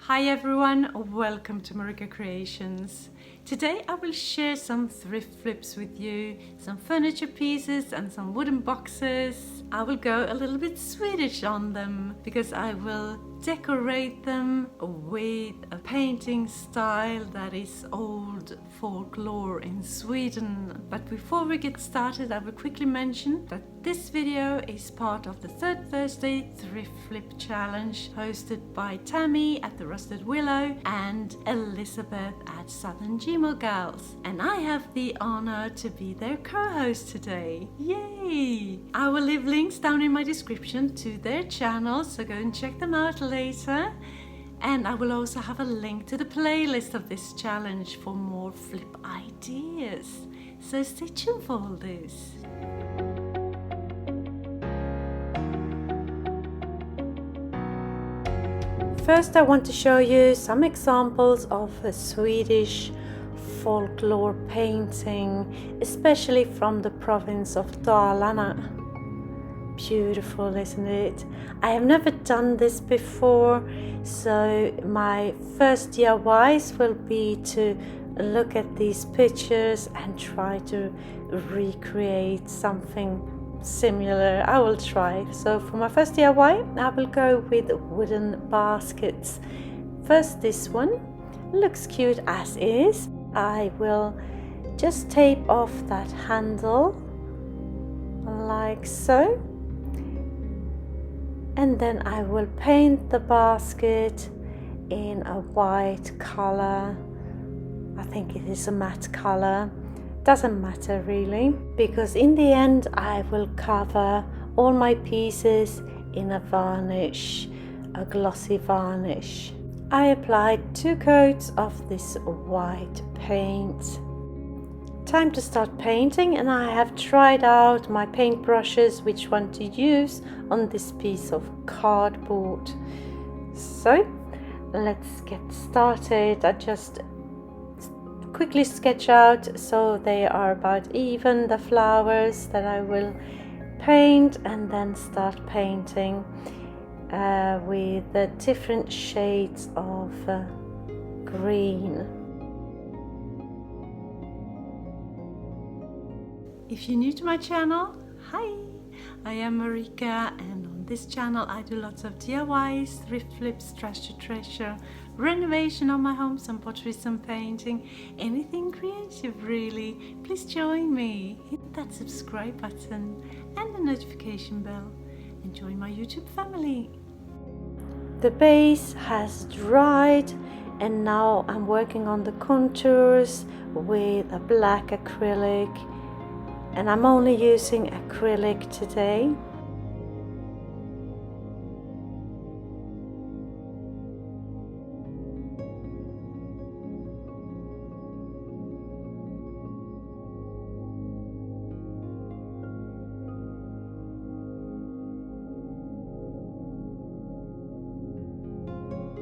Hi everyone, welcome to MarikaCreations. Today I will share some thrift flips with you, some furniture pieces and some wooden boxes. I will go a little bit Swedish on them because I will decorate them with a painting style that is old folklore in Sweden. But before we get started, I will quickly mention that this video is part of the Third Thursday Thrift Flip Challenge hosted by Tammie at the Rusted Willow and Elizabeth at Southern Gmo Gals. And I have the honor to be their co-host today. Yay! I will leave links down in my description to their channels, so go and check them out later. And I will also have a link to the playlist of this challenge for more flip ideas. So stay tuned for all this. First, I want to show you some examples of a Swedish folklore painting, especially from the province of Dalarna. Beautiful, isn't it? I have never done this before, so my first DIYs will be to look at these pictures and try to recreate something similar. I will try. So for my first DIY, I will go with wooden baskets. First, this one looks cute as is. I will just tape off that handle like so, and then I will paint the basket in a white color. I think it is a matte color. Doesn't matter really, because in the end I will cover all my pieces in a varnish, a glossy varnish. I applied 2 coats of this white paint. Time to start painting, and I have tried out my paint brushes, which one to use on this piece of cardboard. So let's get started. I just quickly sketch out so they are about even, the flowers that I will paint, and then start painting with the different shades of green. If you're new to my channel, hi! I am Marika, and on this channel I do lots of DIYs, thrift flips, trash to treasure, renovation of my home, some pottery, some painting, anything creative really. Please join me, hit that subscribe button and the notification bell, and join my YouTube family. The base has dried, and now I'm working on the contours with a black acrylic, and I'm only using acrylic today.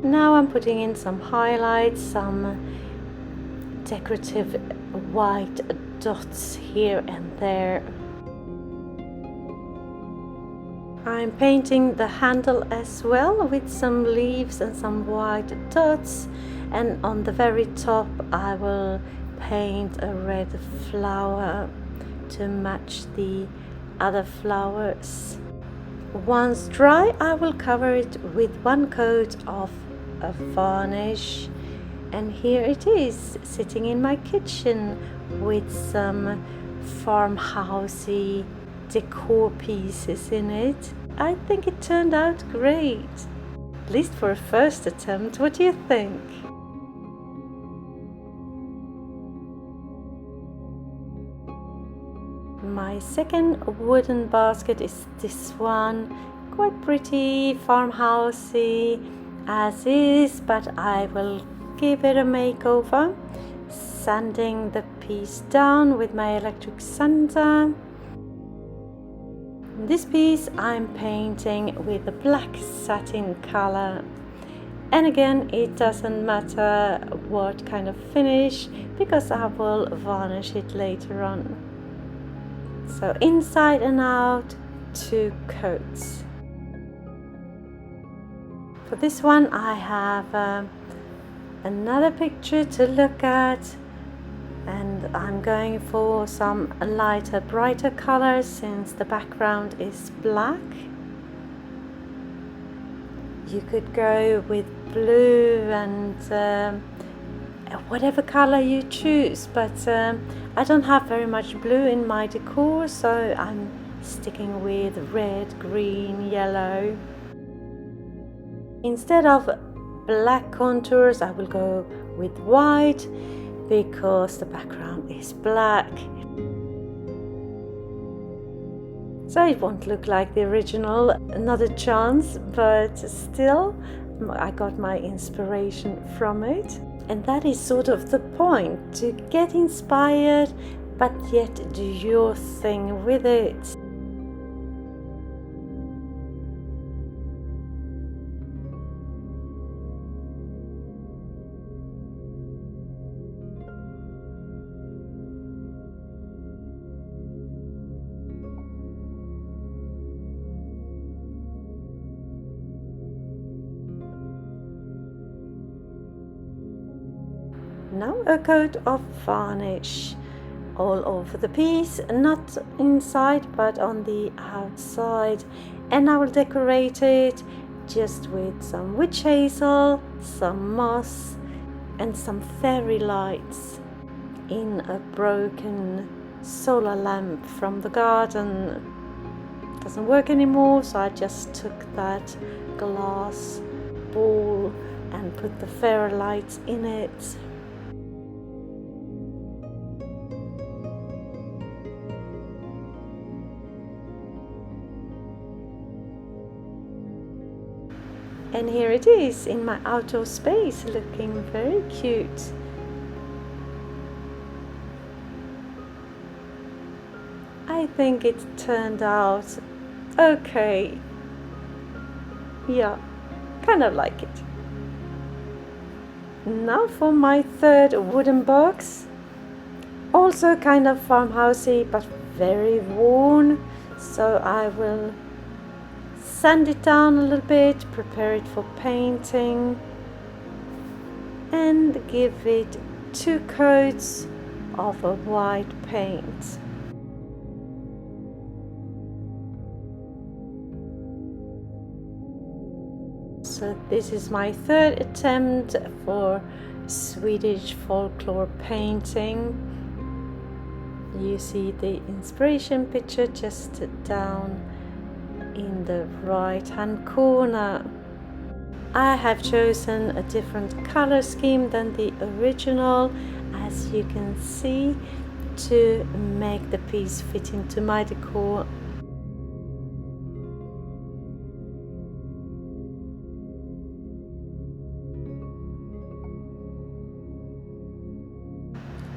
Now I'm putting in some highlights, some decorative white dots here and there. I'm painting the handle as well with some leaves and some white dots, and on the very top I will paint a red flower to match the other flowers. Once dry, I will cover it with 1 coat of a varnish, and here it is, sitting in my kitchen with some farmhousey decor pieces in it. I think it turned out great, at least for a first attempt. What do you think? My second wooden basket is this one, quite pretty, farmhousey as is, but I will give it a makeover, sanding the piece down with my electric sander. This piece I'm painting with a black satin color, and again it doesn't matter what kind of finish because I will varnish it later on. So inside and out, 2 coats. For this one I have another picture to look at, and I'm going for some lighter, brighter colors since the background is black. You could go with blue and whatever color you choose, but I don't have very much blue in my decor, so I'm sticking with red, green, yellow. Instead of black contours, I will go with white because the background is black. So it won't look like the original, another chance, but still I got my inspiration from it. And that is sort of the point, to get inspired but yet do your thing with it. Now a coat of varnish all over the piece, not inside but on the outside, and I will decorate it just with some witch hazel, some moss and some fairy lights in a broken solar lamp from the garden. Doesn't work anymore, so I just took that glass ball and put the fairy lights in it. And here it is in my outdoor space, looking very cute. I think it turned out okay. Yeah, kind of like it. Now for my third wooden box. Also kind of farmhousey but very worn. So I will sand it down a little bit, prepare it for painting, and give it 2 coats of a white paint. So this is my third attempt for Swedish folklore painting. You see the inspiration picture just down in the right hand corner. I have chosen a different color scheme than the original, as you can see, to make the piece fit into my decor.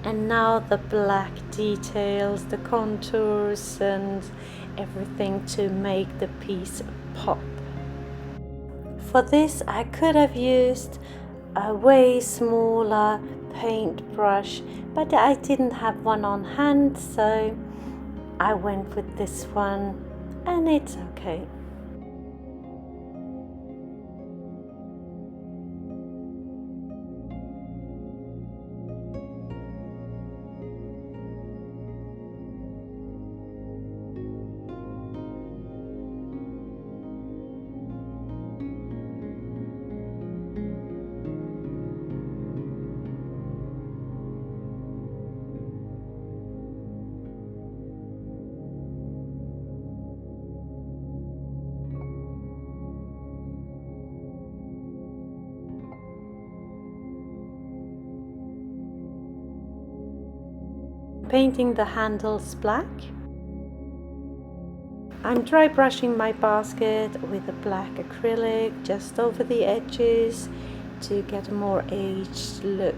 And now the black details, the contours and everything to make the piece pop. For this I could have used a way smaller paintbrush, but I didn't have one on hand, so I went with this one, and it's okay. Painting the handles black. I'm dry brushing my basket with a black acrylic just over the edges to get a more aged look.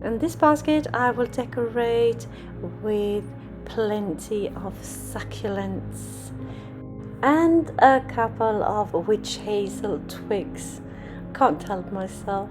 And this basket I will decorate with plenty of succulents and a couple of witch hazel twigs. Can't help myself.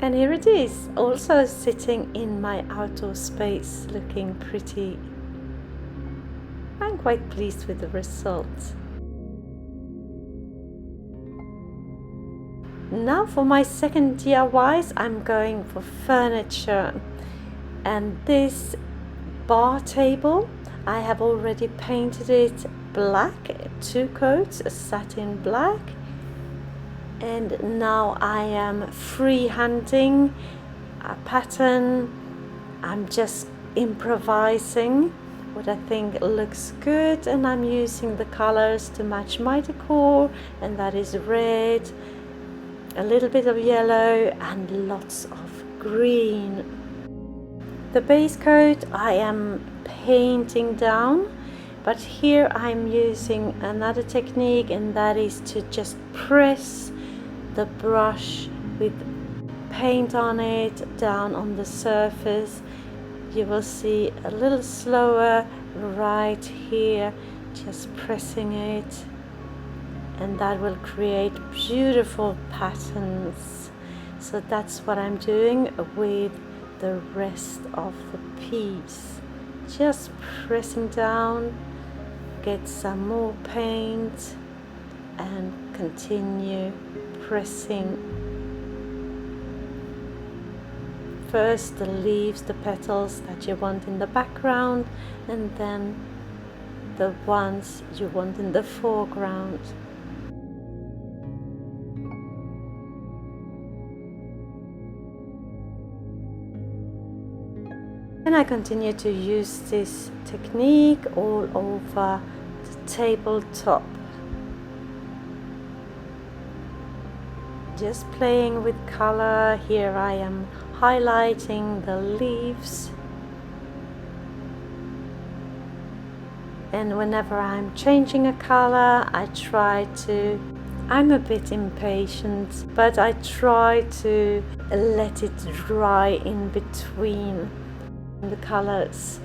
And here it is, also sitting in my outdoor space, looking pretty. I'm quite pleased with the result. Now for my second DIYs, I'm going for furniture. And this bar table, I have already painted it black, 2 coats, a satin black. And now I am freehanding a pattern. I'm just improvising what I think looks good, and I'm using the colors to match my decor, and that is red, a little bit of yellow and lots of green. The base coat I am painting down, but here I'm using another technique, and that is to just press the brush with paint on it down on the surface. You will see a little slower right here, just pressing it, and that will create beautiful patterns. So that's what I'm doing with the rest of the piece. Just pressing down, get some more paint, and continue pressing. First the leaves, the petals that you want in the background, and then the ones you want in the foreground. And I continue to use this technique all over the tabletop. Just playing with color. Here I am highlighting the leaves. And whenever I'm changing a color, I'm a bit impatient, but I try to let it dry in between the colors.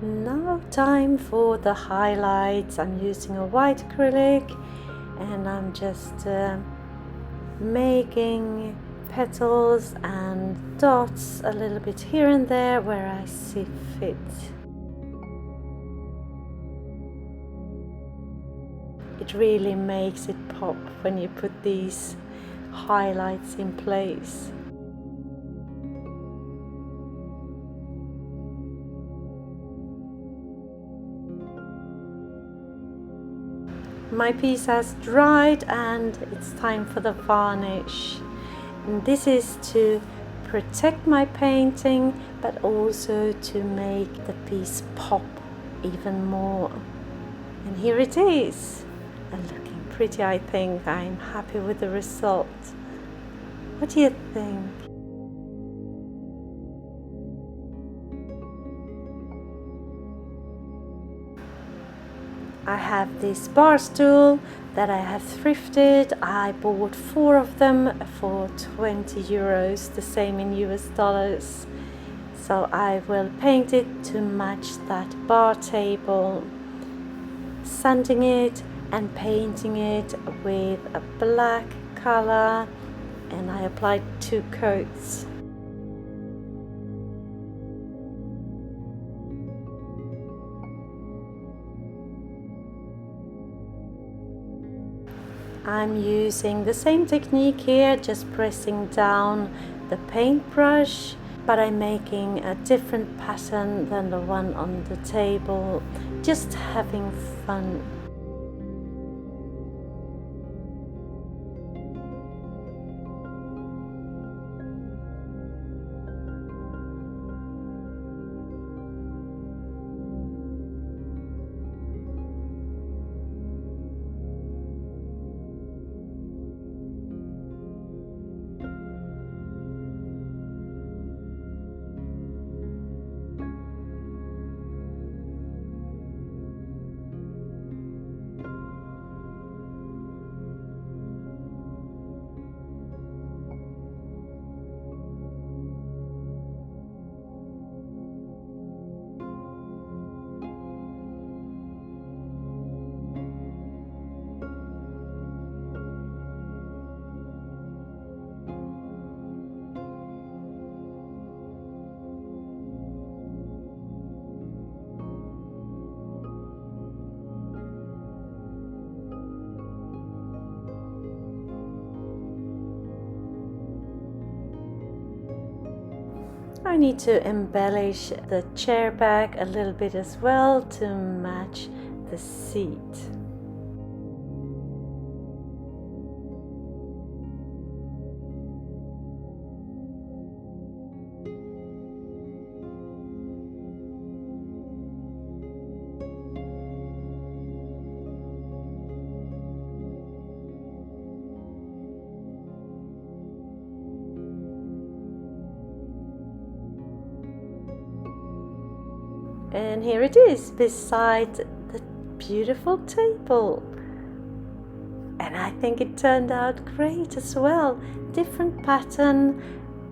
Now time for the highlights. I'm using a white acrylic, and I'm just making petals and dots a little bit here and there where I see fit. It really makes it pop when you put these highlights in place. My piece has dried, and it's time for the varnish. And this is to protect my painting, but also to make the piece pop even more. And here it is, and looking pretty. I think I'm happy with the result. What do you think? I have this bar stool that I have thrifted. I bought 4 of them for 20 euros, the same in US dollars. So I will paint it to match that bar table, sanding it and painting it with a black color, and I applied 2 coats. I'm using the same technique here, just pressing down the paintbrush, but I'm making a different pattern than the one on the table, just having fun. I need to embellish the chair back a little bit as well to match the seat. And here it is beside the beautiful table. And I think it turned out great as well. Different pattern,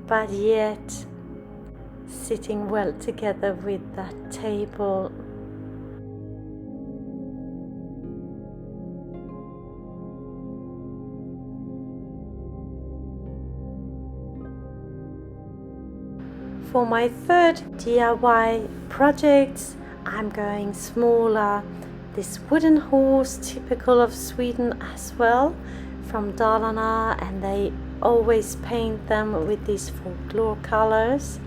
but yet sitting well together with that table. For my third DIY project, I'm going smaller. This wooden horse, typical of Sweden as well, from Dalarna, and they always paint them with these folklore colors.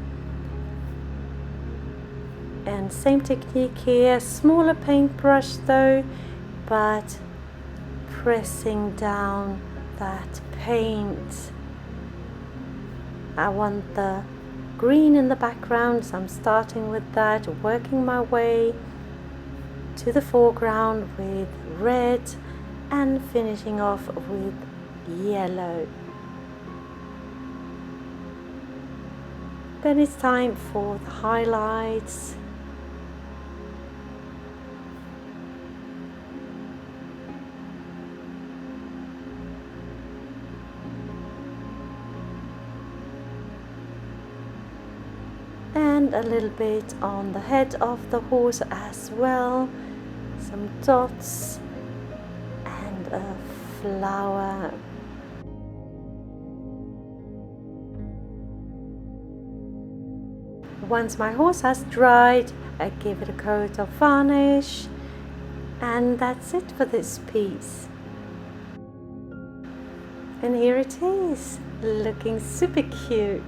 And same technique here, smaller paintbrush though, but pressing down that paint. I want the green in the background, so I'm starting with that, working my way to the foreground with red and finishing off with yellow. Then it's time for the highlights. And a little bit on the head of the horse as well, some dots and a flower. Once my horse has dried, I give it a coat of varnish, and that's it for this piece. And here it is, looking super cute.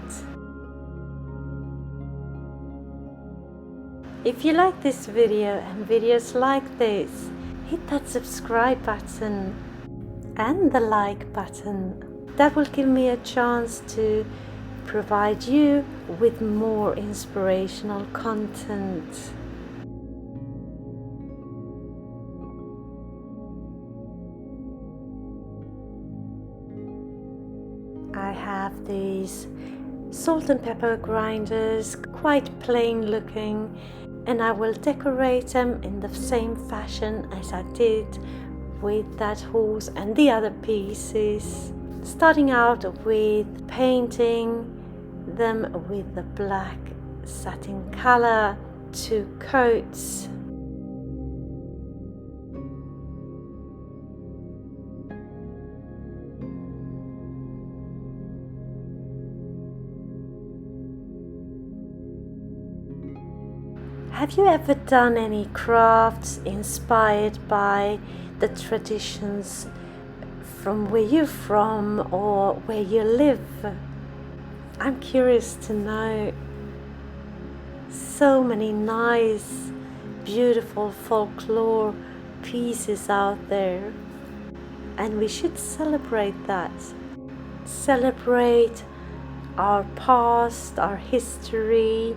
If you like this video and videos like this, hit that subscribe button and the like button. That will give me a chance to provide you with more inspirational content. I have these salt and pepper grinders, quite plain looking, and I will decorate them in the same fashion as I did with that horse and the other pieces. Starting out with painting them with the black satin color, 2 coats. Have you ever done any crafts inspired by the traditions from where you're from or where you live? I'm curious to know. So many nice, beautiful folklore pieces out there, and we should celebrate that. Celebrate our past, our history,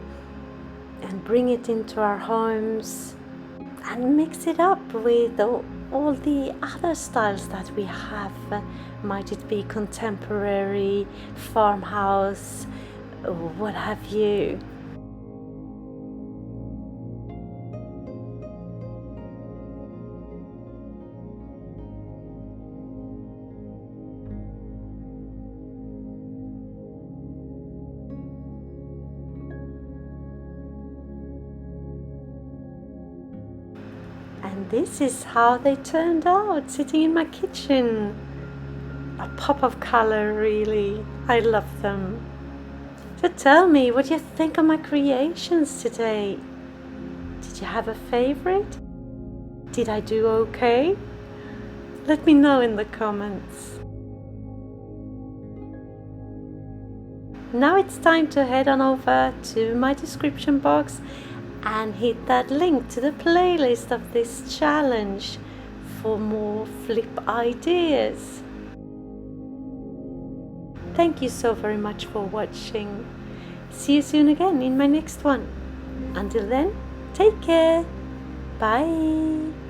and bring it into our homes and mix it up with all the other styles that we have. Might it be contemporary, farmhouse, what have you. And this is how they turned out, sitting in my kitchen. A pop of color, really. I love them. So tell me, what do you think of my creations today? Did you have a favorite? Did I do okay? Let me know in the comments. Now it's time to head on over to my description box and hit that link to the playlist of this challenge for more flip ideas. Thank you so very much for watching. See you soon again in my next one. Until then, take care. Bye.